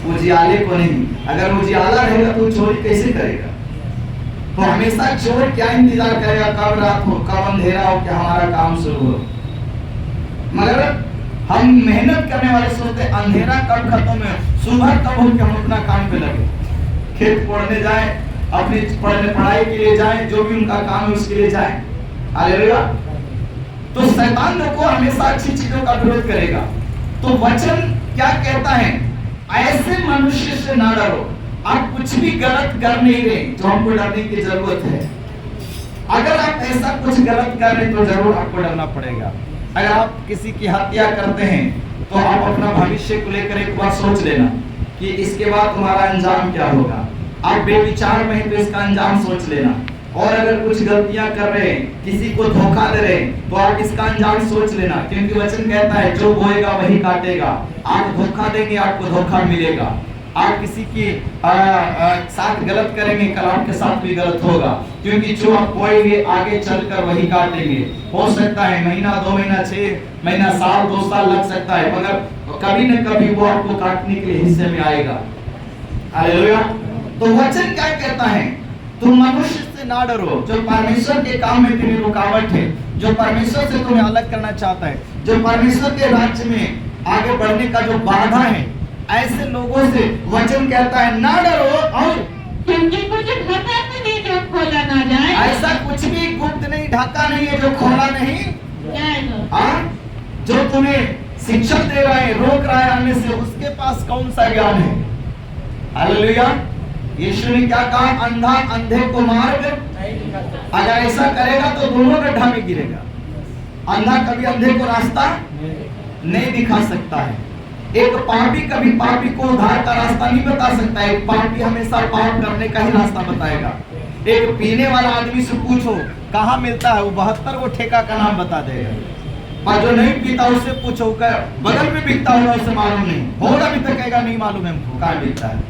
उजियाले को नहीं। अगर उजियाला रहेगा तो चोरी कैसे करेगा? तो हमेशा चोर क्या इंतजार करेगा, कब रात हो, कब अंधेरा हो, क्या हमारा काम शुरू हो। मगर हम मेहनत करने वाले सोचते अंधेरा कब खत्म है, सुबह कब हो कि हम अपना काम पे लगे, खेत पढ़ने जाए, अपनी पढ़ाई के लिए जाए, जो भी उनका काम है उसके लिए जाए। हालेलुया। तो शैतान देखो हमेशा अच्छी चीजों का विरोध करेगा। तो वचन क्या कहता है? ऐसे मनुष्य से ना डरो। आप कुछ भी गलत कर नहीं रहे जो हमको डरने की जरूरत है। अगर आप ऐसा कुछ गलत कर रहे तो जरूर आपको डरना पड़ेगा। अगर आप किसी की हत्या करते हैं तो आप अपना भविष्य को लेकर एक बार सोच लेना कि इसके बाद तुम्हारा अंजाम क्या होगा। आप बेविचार में हैं तो इसका अंजाम सोच लेना। और अगर कुछ गलतियां कर रहे हैं, किसी को धोखा दे रहे हैं, तो आप इसका अंजाम सोच लेना, क्योंकि वचन कहता है जो बोएगा वही काटेगा। आप धोखा देंगे, आपको धोखा मिलेगा। आप किसी की साथ गलत करेंगे, कल आपके साथ भी गलत होगा, क्योंकि जो आप बोएंगे आगे चलकर वही काटेंगे। हो सकता है महीना, 2 महीना, 6 महीना, साल, 2 साल लग सकता है, मगर कभी न कभी वो आपको काटने के लिए हिस्से में आएगा। हालेलुया। तो वचन क्या कहता है? तुम मनुष्य से ना डरो जो परमेश्वर के काम में तेरी रुकावट है, जो परमेश्वर से तुम्हें अलग करना चाहता है, जो परमेश्वर के राज्य में आगे बढ़ने का जो बाधा है, ऐसे लोगों से वचन कहता है ना डरो। और क्योंकि कुछ ढका नहीं जो खोला ना जाए, ऐसा कुछ भी गुप्त नहीं, ढका नहीं है जो खोला नहीं जाएगा। जो तुम्हें शिक्षा दे रहा है, रोक रहा है आने से, उसके पास कौन सा ज्ञान है? हालेलुया। यीशु ने क्या कहा? अंधा अंधे को मार्ग, अगर ऐसा करेगा तो दोनों गड्ढा में गिरेगा। अंधा कभी अंधे को रास्ता नहीं दिखा सकता है। एक पापी कभी पापी को उद्धार का रास्ता नहीं बता सकता है। एक पापी हमेशा पाप करने का ही रास्ता बताएगा। एक पीने वाला आदमी से पूछो कहाँ मिलता है, वो 72 को ठेका का नाम बता देगा। और जो नहीं पीता उससे पूछो बगल में बिकता होगा, उसे मालूम नहीं होगा, अभी तक कहेगा नहीं मालूम है हमको कहाँ मिलता है,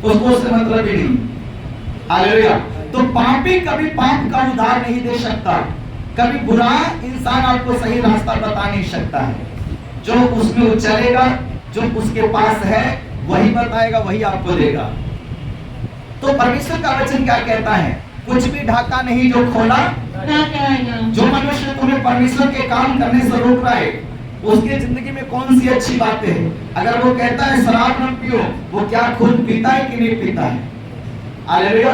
उसको उससे मतलब ही नहीं। हालेलुया। तो पापी कभी पाप का उद्धार नहीं दे सकता। कभी बुरा इंसान आपको सही रास्ता बता नहीं सकता है। जो उसमें वो चलेगा, जो उसके पास है वही बताएगा, वही आपको देगा। तो परमेश्वर का वचन क्या कहता है? कुछ भी ढाका नहीं जो खोला ना जाएगा। जो मनुष्य तुम्हें परमेश्वर के काम करने से रोक रहा है, उसके जिंदगी में कौन सी अच्छी बातें हैं? अगर वो कहता है शराब न पियो, वो क्या खुद पीता है कि नहीं पीता है? हालेलुया।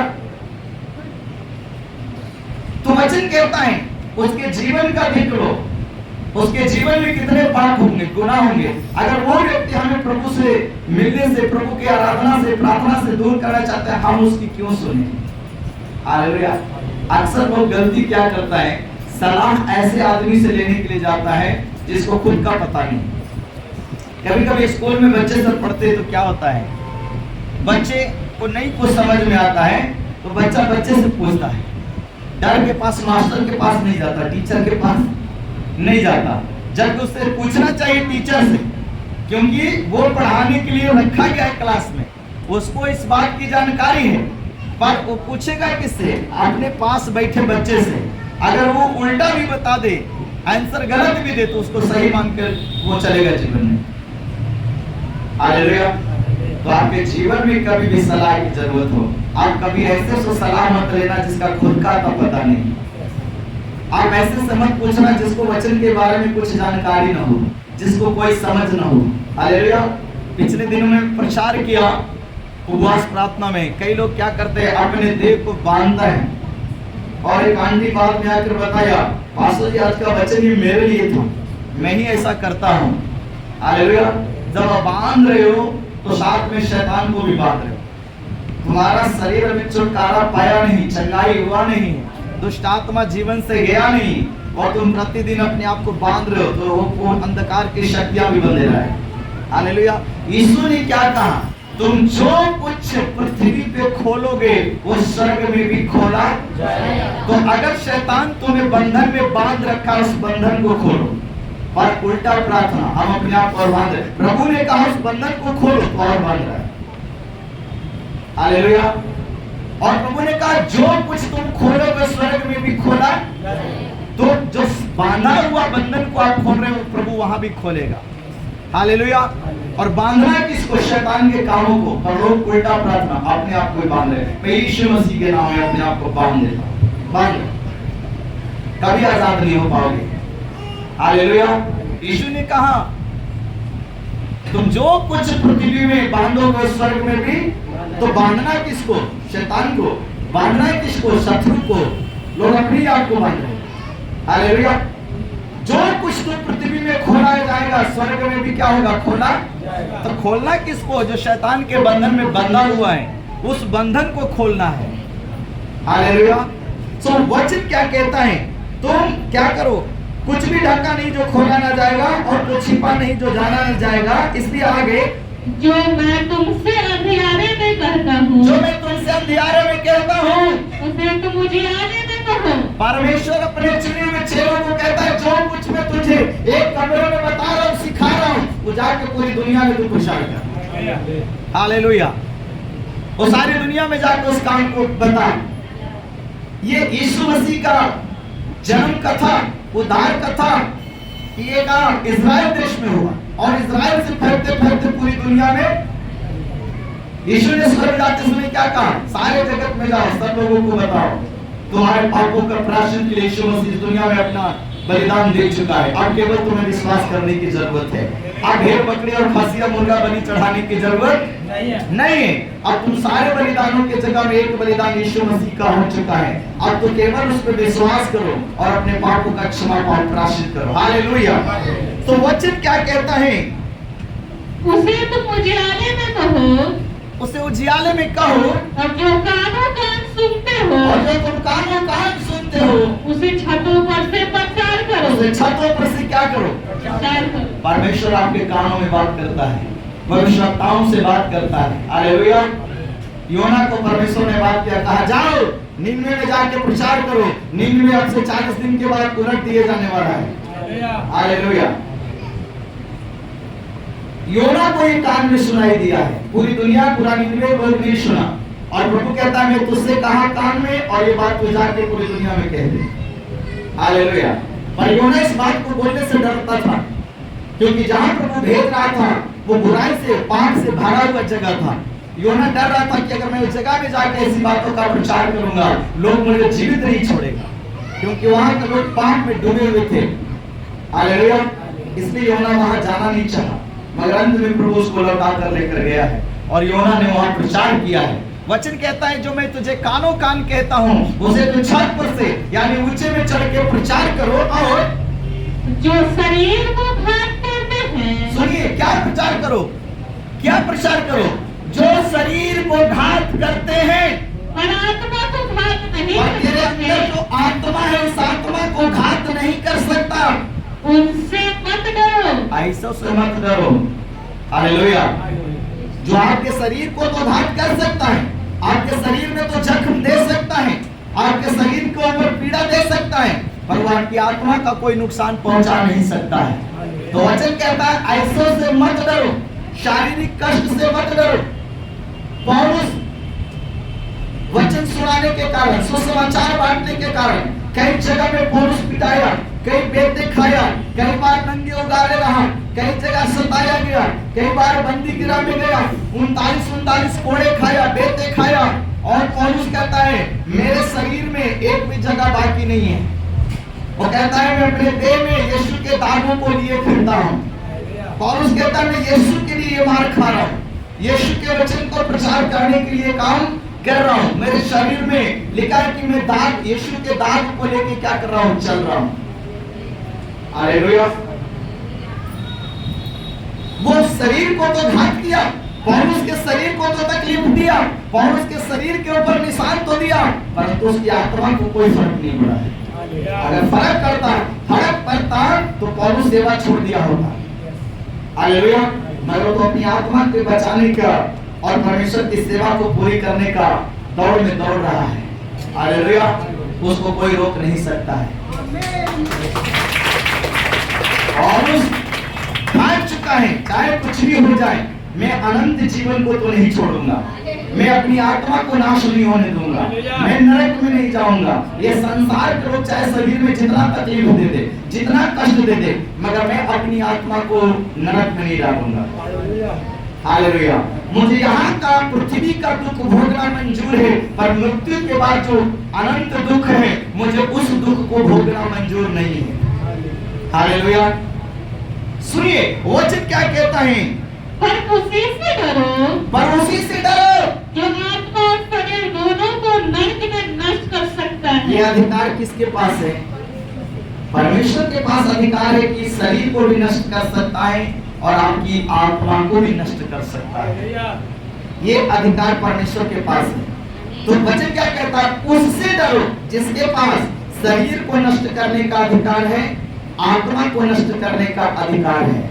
तो वचन कहता है उसके जीवन का देख लो, उसके जीवन में कितने पाप होंगे, गुनाह होंगे। अगर वो व्यक्ति हमें प्रभु से मिलने से, प्रभु की आराधना से, प्रार्थना से दूर करना चाहता है, हम उसकी क्यों सुने? हालेलुया। अक्सर लोग गलती क्या करता है, सलाह ऐसे आदमी से लेने के लिए जाता है जिसको खुद का पता नहीं। कभी कभी स्कूल में बच्चे सब पढ़ते तो क्या होता है, बच्चे को नहीं कुछ समझ में आता है तो बच्चा बच्चे से पूछता है। डर के पास, मास्टर के पास नहीं जाता, टीचर के पास नहीं जाता, जबकि उससे पूछना चाहिए टीचर से, क्योंकि वो पढ़ाने के लिए रखा गया है क्लास में, उसको इस बात की जानकारी है। पर वो पूछेगा किससे? अपने पास बैठे बच्चे से। अगर वो उल्टा भी बता दे, आंसर गलत भी दे, तो उसको सही मानकर वो चलेगा जीवन में। हालेलुया। तो आपके जीवन में कभी भी सलाह की जरूरत हो, आप कभी ऐसे से सलाह मत लेना जिसका खुद का तो पता नहीं। आप ऐसे से मत पूछना जिसको वचन के बारे में कुछ जानकारी न हो, जिसको कोई समझ न हो। हालेलुया। पिछले दिनों में प्रचार किया उपवास प्रार्थना में, कई लोग क्या करते हैं, अपने देह को बांधते हैं। और एक आंटी बाद में आकर बताया, पास्टर जी आज का वचन ये मेरे लिए था, मैं ही ऐसा करता हूँ। हालेलुया। जब आप बांध रहे हो तो साथ में शैतान को भी बांध रहे हो। तुम्हारा शरीर में छुटकारा पाया नहीं, चंगाई हुआ नहीं, दुष्ट आत्मा जीवन से गया नहीं, और तुम प्रतिदिन अपने आप को बांध रहे हो, तो वो अंधकार की शक्तियां भी बंधे रहा है। हालेलुया। यीशु ने क्या कहा? तुम जो कुछ पृथ्वी पे खोलोगे वो स्वर्ग में भी खोला जाएगा। तो अगर शैतान तुम्हें बंधन में बांध रखा, उस बंधन को खोलो। और उल्टा प्रार्थना, हम अपने आप को और बांध रहे, प्रभु ने कहा उस बंधन को खोलो, तो और बांध रहा है। हालेलुया। और प्रभु ने कहा जो कुछ तुम खोलोगे स्वर्ग में भी खोला, तो जो बांधा हुआ बंधन को आप खोल रहे हो, प्रभु वहां भी खोलेगा। हालेलुया। और बांधना है किसको? शैतान के कामों को। पर लोग उल्टा प्रार्थना, अपने आप को बांध रहे। मैं यीशु मसीह के नाम में अपने आप को बांध देता हूं। बांध, कभी आजाद नहीं हो पाओगे। हालेलुया। यीशु ने कहा तुम जो कुछ पृथ्वी में बांधोगे स्वर्ग में भी। तो बांधना किसको? शैतान को। बांधना है किसको? शत्रु को। लोग अपने आप को बांध रहे। हालेलुया। जो कुछ तो पृथ्वी में खोला जाएगा स्वर्ग में भी क्या होगा? खोला। तो खोलना किसको? जो शैतान के बंधन में बंधा हुआ है, उस बंधन को खोलना है। हालेलुया। तो वचन क्या कहता है? तुम क्या करो? कुछ भी ढका नहीं जो खोला ना जाएगा, और कुछ छिपा नहीं जो जाना न जाएगा। इसलिए आगे, जो मैं तुमसे अंधियारे में कहता हूँ, जो मैं तुमसे अंधियारे में कहता हूँ, उसे तुम उजियारे में कहो। परमेश्वर अपने चुने हुए चेलों को कहता है जो कुछ मैं तुझे एक कमरे में बता रहा हूँ, सिखा रहा हूँ, वो जाके पूरी दुनिया में तू प्रचार कर। हालेलुया। वो सारी दुनिया में जाकर उस काम को बता। ये यीशु मसीह का जन्म कथा, उद्धार कथा, ये काम इजराइल देश में हुआ, और इजराइल से फैलते फैलते पूरी दुनिया में। यीशु ने स्वर्ग जाते समय क्या कहा? सारे जगत में जाओ, सब लोगों को बताओ तुम्हारे पापों का प्रायश्चित के लिए यीशु मसीह इस दुनिया में अपना बलिदान दे चुका है। अब केवल तुम्हें विश्वास करने की जरूरत है। अब भेड़ बकरी और खसिया मुर्गा बलि चढ़ाने की जरूरत नहीं है। अब तुम सारे बलिदानों के जगह में एक बलिदान यीशु मसीह का हो चुका है। अब तो केवल उस पर विश्वास करो और अपने पापों का क्षमा पाप प्रायश्चित करो। हालेलुया। तो वचन क्या कहता है? उसे तुम उजियारे में कहो, उसे उजियाले में कहो, और जो कानों कान सुनते हो, और जो तुम कानों कान सुनते हो, उसे छतों पर से प्रचार करो। उसे छतों पर से क्या करो? प्रचार करो। परमेश्वर आपके कानों में बात करता है, भविष्यवक्ताओं से बात करता है। हालेलुया। योना को परमेश्वर ने बात किया, कहा जाओ निन्वे में जाके प्रचार करो। निन्वे अब से 40 दिन के बाद उलट दिए जाने वाला है। हालेलुया। योना को ये कान में सुनाई दिया है, पूरी दुनिया पूरा निन्वे लोग नहीं सुना। और प्रभु कहता है मैं तुझसे कहा कान में, और ये बात तू जाके पूरी दुनिया में कह दे। हालेलुया। पर योना इस बात को बोलने से डरता था, क्योंकि जहां प्रभु भेज रहा था वो बुराई से, पाप से भरा हुआ जगह था। योना डर रहा था कि अगर मैं उस जगह में जाके ऐसी बातों का प्रचार करूंगा, लोग मुझे जीवित नहीं छोड़ेगा, क्योंकि वहां के लोग पाप में डूबे हुए थे। हालेलुया। इसलिए योना वहां जाना नहीं चाहा, मगर अंत में प्रभु उसको लौटा कर लेकर गया है, और योना ने वहां प्रचार किया है। वचन कहता है जो मैं तुझे कानों कान कहता हूँ, उसे तू छत पर से यानी ऊंचे में चढ़ के प्रचार करो। और जो शरीर को घात करते हैं, सुनिए, क्या प्रचार करो? क्या प्रचार करो? जो शरीर को घात करते हैं, और आत्मा को घात नहीं और तेरे कर अंदर सकते, जो आत्मा है उस आत्मा को घात नहीं कर सकता, उनसे मत डरो। ऐसा से मत डरो। हालेलुया। जो आपके शरीर को तो घात कर सकता है, आपके शरीर में तो जख्म दे सकता है, आपके शरीर के ऊपर पीड़ा दे सकता है, पर वो आपकी आत्मा का कोई नुकसान पहुंचा नहीं सकता है। तो वचन कहता है ऐसों से मत डरो, शारीरिक कष्ट से मत डरो। पौलुस वचन सुनाने के कारण, सुसमाचार बांटने के कारण कई जगह में पौलुस पिटाया, कई बेटे खाया, कई बार नंगे उगारे रहा, कई जगह सताया गया, कई बार बंदी गिरा में गया, 39 कोड़े खाया, बेटे खाया। और पौलुस कहता है मेरे शरीर में एक भी जगह बाकी नहीं है। वो कहता है मैं अपने देह में यीशु के दागों को लिए फिरता हूँ। पौलुस कहता है मैं यीशु के लिए मार खा रहा हूँ, यीशु के वचन को प्रचार करने के लिए काम कर रहा हूँ। मेरे शरीर में लिखा है कि मैं दाग, यीशु के दाग को लेके क्या कर रहा हूँ? चल रहा हूँ। हालेलुया। वो शरीर को तो घात किया, पौलुस के शरीर को तो तकलीफ दिया, पौलुस के शरीर के ऊपर निशान तो दिया, परंतु उसकी आत्मा को कोई फर्क नहीं पड़ा है। अगर फर्क पड़ता तो पौलुस सेवा छोड़ दिया होता। हालेलुया। मगर तो अपनी आत्मा को बचाने का और परमेश्वर की सेवा को पूरी करने का दौड़ में दौड़ रहा है। हालेलुया। उसको कोई रोक नहीं सकता है। और उस भाग चुका है, चाहे कुछ भी हो जाए, मैं अनंत जीवन को तो नहीं छोड़ूंगा, मैं अपनी आत्मा को नाश नहीं होने दूंगा, मैं नरक में नहीं जाऊंगा। ये संसार के लोग चाहे शरीर में जितना तकलीफ दे दे, जितना कष्ट दे दे, मगर मैं अपनी आत्मा को नरक में नहीं डालूंगा। हालेलुया। मुझे यहाँ का पृथ्वी का दुख भोगना मंजूर है, पर मृत्यु के बाद जो अनंत दुख है, मुझे उस दुख को भोगना मंजूर नहीं है। हालेलुया। सुनिए वचन क्या कहता है, पर उसी से डरो, पर उसी से डरो जो आत्मा और शरीर दोनों को नरक में नष्ट कर सकता है। ये अधिकार किसके पास है? परमेश्वर के पास अधिकार है कि शरीर को भी नष्ट कर सकता है और आपकी आत्मा को भी नष्ट कर सकता है। ये अधिकार परमेश्वर के पास है। तो वचन क्या कहता है, उससे डरो जिसके पास शरीर को नष्ट करने का अधिकार है, आत्मा को नष्ट करने का अधिकार है।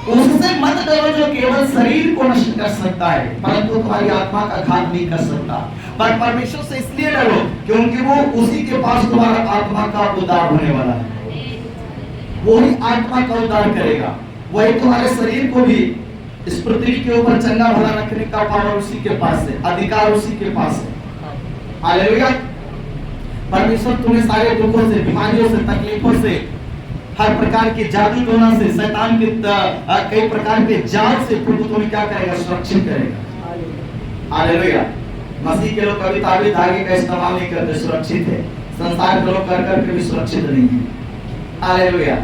उससे मत डरो जो केवल शरीर को नष्ट कर सकता है, परंतु तुम्हारी आत्मा का घात नहीं कर सकता। पर परमेश्वर से इसलिए डरो क्योंकि वो उसी के पास तुम्हारा आत्मा का उद्धार होने वाला है। वो ही आत्मा का उद्धार करेगा, वही तुम्हारे शरीर को भी इस पृथ्वी के ऊपर चंगा भला रखने का पावर उसी के पास है, अधिकार उसी के पास है। हालेलुया। परमेश्वर तुम्हें सारे दुखों से, बीमारियों से, तकलीफों से, हर प्रकार के जादू टोना से, शैतान के कई प्रकार के जाल से प्रभु तुम्हें क्या करेगा, सुरक्षित करेगा। हालेलुया। मसीह के लोग कभी ताबीज धागे का इस्तेमाल नहीं करते, सुरक्षित है। संसार के लोग कर करके भी सुरक्षित नहीं है। हालेलुया।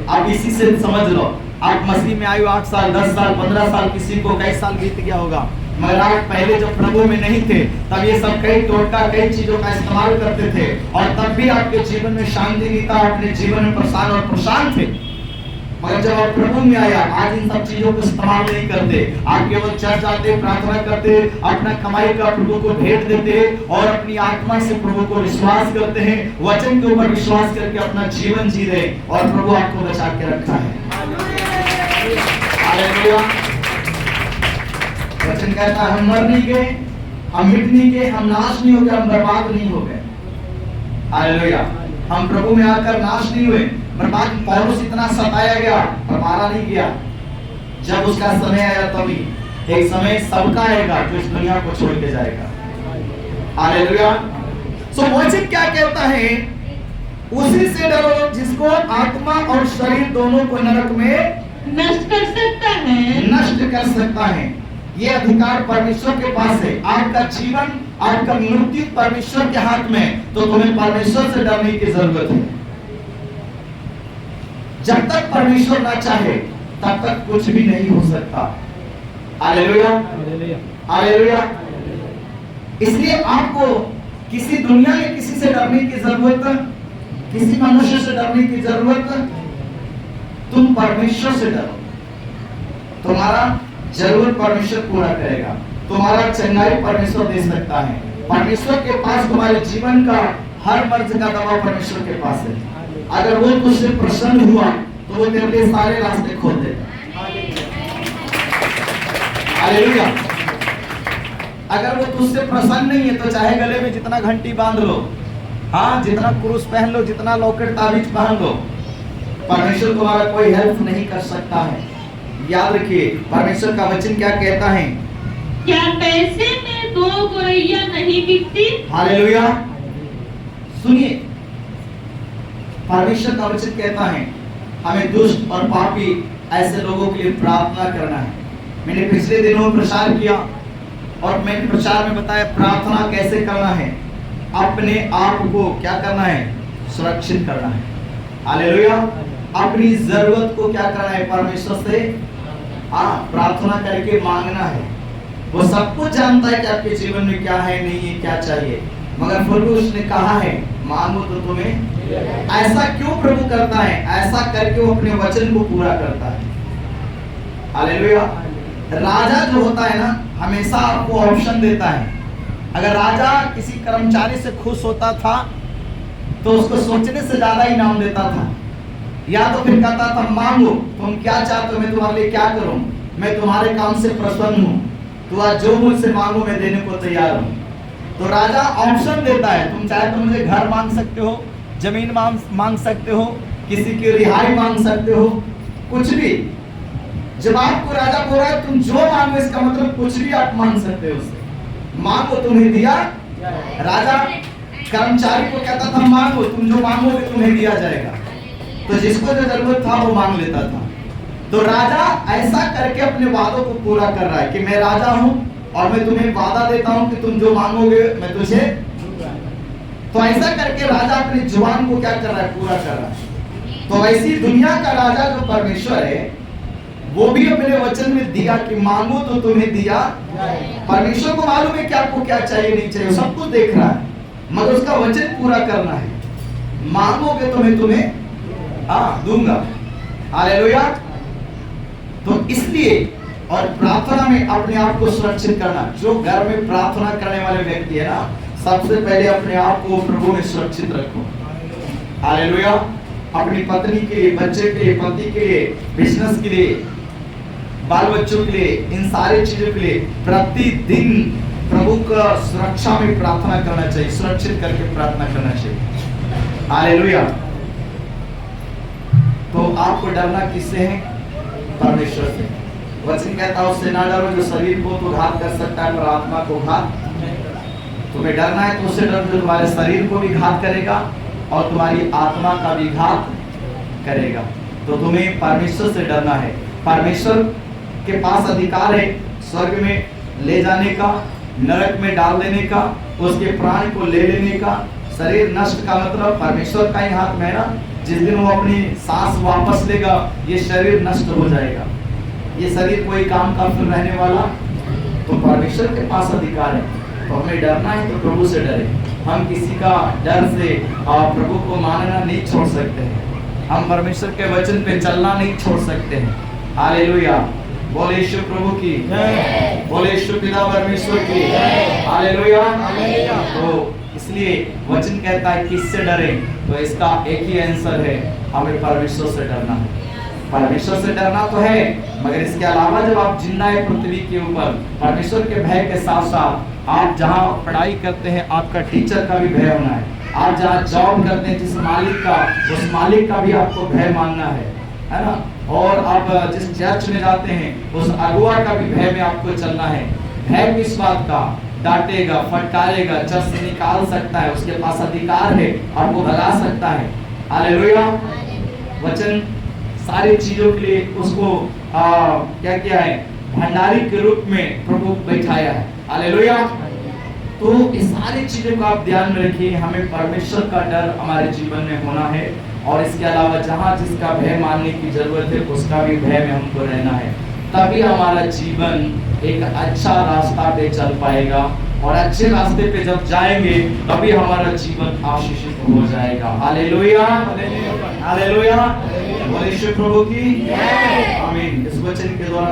आप इसी से समझ लो, आप मसीह में आयु 8 साल, 10 साल, 15 साल, किसी को कई साल बीत गया होगा, मगर आप पहले जब प्रभु में नहीं थे तब ये सब कई टोटका, कई चीजों का इस्तेमाल करते थे और तब भी आपके जीवन में शांति नहीं था, अपने जीवन में परेशान और परेशान थे। मगर जब आप प्रभु में आया, आज इन सब चीजों को इस्तेमाल नहीं करते, आप केवल चर्च जाते, प्रार्थना करते, अपना कमाई का प्रभु को भेंट देते और अपनी आत्मा से प्रभु को विश्वास करते हैं, वचन के ऊपर विश्वास करके अपना जीवन जी रहे और प्रभु आपको बचा के रखा है। हालेलुया। वचन कहता है हम मर नहीं गए, हम मिट नहीं गए, हम नाश नहीं हो गए, हम बर्बाद नहीं हो गए। हालेलुया। हम प्रभु में आकर नाश नहीं हुए, बर्बाद। पौलुस इतना सताया गया पर मारा नहीं गया। जब उसका समय आया तभी एक समय सबका आएगा जो इस दुनिया को छोड़ के जाएगा। हालेलुया। सो वचन क्या कहता है, उसी से डरो जिसको आत्मा और शरीर दोनों को नरक में नष्ट कर सकता है, नष्ट कर सकता है। ये अधिकार परमेश्वर के पास है। आपका जीवन, आपका मृत्यु परमेश्वर के हाथ में, तो तुम्हें परमेश्वर से डरने की जरूरत है। जब तक परमेश्वर ना चाहे तब तक कुछ भी नहीं हो सकता। हालेलुया। हालेलुया। इसलिए आपको किसी दुनिया में किसी से डरने की जरूरत, किसी मनुष्य से डरने की जरूरत, तुम परमेश्वर से डरो। तुम्हारा जरूरत परमेश्वर पूरा करेगा, तुम्हारा चंगाई परमेश्वर दे सकता है। परमेश्वर के पास तुम्हारे जीवन का हर मर्ज का दवा परमेश्वर के पास है। अगर वो तुझसे प्रसन्न हुआ तो वो तेरे लिए सारे रास्ते खोल देगा। हालेलुया। अगर वो तुझसे प्रसन्न नहीं है तो चाहे गले में जितना घंटी बांध लो, हाँ, जितना क्रूस पहन लो, जितना लॉकेट ताबीज पहन लो, परमेश्वर तुम्हारा कोई हेल्प नहीं कर सकता है। याद रखिए परमेश्वर का वचन क्या कहता है, क्या पैसे में 2 गौरैया नहीं बिकती? हालेलुया। सुनिए परमेश्वर का वचन कहता है हमें दुष्ट और पापी ऐसे लोगों के लिए प्रार्थना करना है। मैंने पिछले दिनों में प्रचार किया और मैंने प्रचार में बताया प्रार्थना कैसे करना है, अपने आप को क्या करना है, सुरक्षित करना है। हालेलुया। अपनी जरूरत को क्या करना है, परमेश्वर से प्रार्थना करके मांगना है। वो सब कुछ जानता है कि आपके जीवन में क्या है, नहीं है, क्या चाहिए, मगर फिर भी उसने कहा है मांगो तो तुम्हें। ऐसा क्यों प्रभु करता है? ऐसा करके वो अपने वचन को पूरा करता है। हालेलुया। राजा जो होता है ना, हमेशा आपको ऑप्शन देता है। अगर राजा किसी कर्मचारी से खुश होता था तो उसको सोचने से ज्यादा इनाम देता था, या तो फिर कहता था मांगो, तुम क्या चाहते हो, मैं तुम्हारे लिए क्या करूं, मैं तुम्हारे काम से प्रसन्न हूं, तो आज जो मुझसे मांगो मैं देने को तैयार हूं। तो राजा ऑप्शन देता है, तुम चाहे तो मुझे घर मांग सकते हो, जमीन मांग सकते हो, किसी की रिहाई मांग सकते हो, कुछ भी। जब आपको राजा बोल रहा है तुम जो मांगो, इसका मतलब कुछ भी आप मांग सकते हो उससे। मांगो तुम्हें दिया। राजा कर्मचारी को कहता था मांगो, तुम जो मांगोगे तुम्हें दिया जाएगा। तो जिसको जो जरूरत था वो मांग लेता था। तो राजा ऐसा करके अपने वादों को पूरा कर रहा है कि मैं राजा हूं और मैं तुम्हें वादा देता हूं कि तुम जो मांगोगे मैं तुझे। तो ऐसा करके राजा अपनी जुबान को क्या कर रहा है, पूरा कर रहा है। तो ऐसी दुनिया का राजा जो परमेश्वर है वो भी अपने वचन में दिया कि मांगो तो तुम्हें दिया। परमेश्वर को मालूम है कि आपको क्या चाहिए नहीं चाहिए, सब कुछ देख रहा है, मगर उसका वचन पूरा करना है। मांगोगे तो मैं तुम्हें दूंगा। हालेलुया। तो इसलिए और प्रार्थना में अपने आप को सुरक्षित करना। जो घर में प्रार्थना करने वाले व्यक्ति है ना, सबसे पहले अपने आप को प्रभु में सुरक्षित रखो। हालेलुया। अपनी पत्नी के लिए, बच्चे के लिए, पति के लिए, बिजनेस के लिए, बाल बच्चों के लिए, इन सारी चीजों के लिए प्रतिदिन प्रभु का सुरक्षा में प्रार्थना करना चाहिए, सुरक्षित करके प्रार्थना करना चाहिए। हालेलुया। तो आपको डरना किससे है? परमेश्वर से। वचन कहता है उससे ना डरो जो शरीर को तो घात कर सकता है पर आत्मा को घात। तुम्हें डरना है तो उससे डरो जो तुम्हारे शरीर को भी घात करेगा और तुम्हारी आत्मा का भी घात करेगा। तो तुम्हें परमेश्वर से डरना है। परमेश्वर के पास अधिकार है स्वर्ग में ले जाने का, नरक में डाल देने का, उसके प्राण को ले लेने का। शरीर नष्ट का मतलब परमेश्वर का ही हाथ में है ना। जिस दिन वो अपनी सांस वापस लेगा ये शरीर नष्ट हो जाएगा। ये शरीर कोई काम का फिर रहने वाला। तो परमेश्वर के पास अधिकार है। तो हमें डरना है तो प्रभु से डरे। हम किसी का डर से प्रभु को मानना नहीं छोड़ सकते हैं। हम परमेश्वर के वचन पे चलना नहीं छोड़ सकते हैं। हालेलुया। बोले यीशु प्रभु की, बोले यीशु पिता परमेश्वर की। हालेलुया। तो इसलिए वचन कहता है किससे डरे, तो इसका एक ही आंसर है, हमें परमेश्वर से डरना है। परमेश्वर से डरना तो है, मगर इसके अलावा जब आप जिंदा है पृथ्वी के ऊपर, परमेश्वर के भय के साथ साथ आप जहाँ पढ़ाई करते हैं आपका टीचर का भी भय होना है। आप जहाँ जॉब करते हैं जिस मालिक का, उस मालिक का भी आपको भय मानना है ना। और आप जिस चर्च में जाते हैं उस अगुआ का भी भय में आपको चलना है। भय किस बात का? डांटेगा, फटकारेगा, चर्च से निकाल सकता है, उसके पास अधिकार है, आपको भगा सकता है। हालेलुया। वचन सारी चीजों के लिए उसको क्या किया है, भंडारी के रूप में प्रभु बैठाया है। हालेलुया। तो इस सारी चीजों को आप ध्यान में रखिए। हमें परमेश्वर का डर हमारे जीवन में होना है और इसके अलावा जहाँ जिसका भय मानने की जरूरत है उसका भी भय में हमको रहना है। तभी हमारा जीवन एक अच्छा रास्ता पे चल पाएगा और अच्छे रास्ते पे जब जाएंगे तभी हमारा जीवन आशीषित हो जाएगा। हालेलुया। हालेलुया। बोले यीशु प्रभु की आमीन। इस वचन के द्वारा